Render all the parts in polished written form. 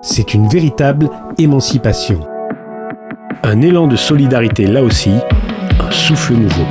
C'est une véritable émancipation. Un élan de solidarité là aussi, un souffle nouveau.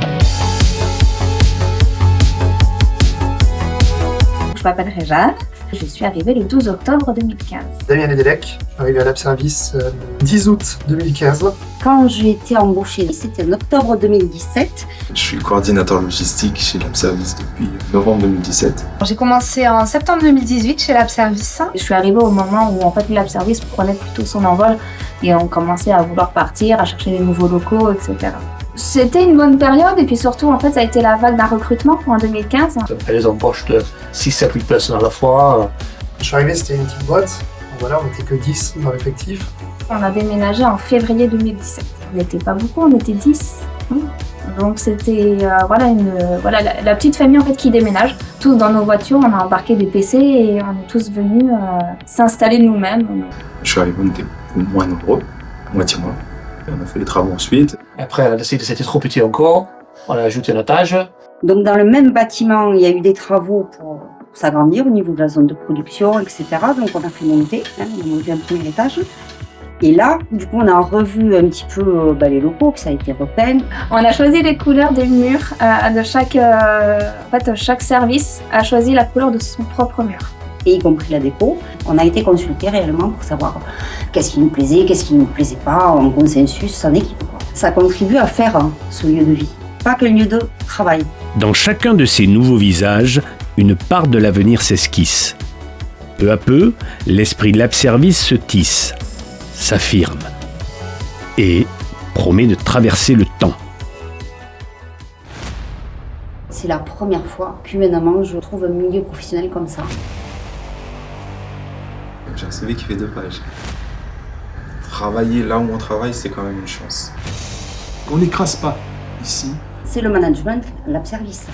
Je m'appelle Réjane, je suis arrivée le 12 octobre 2015. Damien Nedelec, arrivé à l'Abservice le 10 août 2015. Quand j'ai été embauchée, c'était en octobre 2017. Je suis coordinateur logistique chez l'Abservice depuis novembre 2017. J'ai commencé en septembre 2018 chez l'Abservice. Je suis arrivée au moment où en fait l'Abservice prenait plutôt son envol et on commençait à vouloir partir, à chercher des nouveaux locaux, etc. C'était une bonne période et puis surtout en fait ça a été la vague d'un recrutement en 2015. Les embauches de 6 à 8 personnes à la fois. Je suis arrivé, c'était une petite boîte. Donc voilà, on n'était que 10 dans l'effectif. On a déménagé en février 2017. On n'était pas beaucoup, on était 10. Donc c'était la petite famille en fait qui déménage. Tous dans nos voitures, on a embarqué des PC et on est tous venus s'installer nous-mêmes. Je suis arrivé, on était moins nombreux, moitié moins. On a fait les travaux ensuite. Après, elle a décidé que c'était trop petit encore. On a ajouté un étage. Donc dans le même bâtiment, il y a eu des travaux pour s'agrandir au niveau de la zone de production, etc. Donc on a fait monter, on a monté un premier étage. Et là, du coup, on a revu un petit peu les locaux, puis ça a été repeint. On a choisi les couleurs des murs de chaque... chaque service a choisi la couleur de son propre mur. Et y compris la déco. On a été consultés réellement pour savoir qu'est-ce qui nous plaisait, qu'est-ce qui ne nous plaisait pas, en consensus, en équipe. Ça contribue à faire ce lieu de vie, pas que le lieu de travail. Dans chacun de ces nouveaux visages, une part de l'avenir s'esquisse. Peu à peu, l'esprit de l'Abservice se tisse, s'affirme et promet de traverser le temps. C'est la première fois qu'humainement je trouve un milieu professionnel comme ça. J'ai un CV qui fait 2 pages. Travailler là où on travaille, c'est quand même une chance. On n'écrase pas ici. C'est le management, l'Abservice.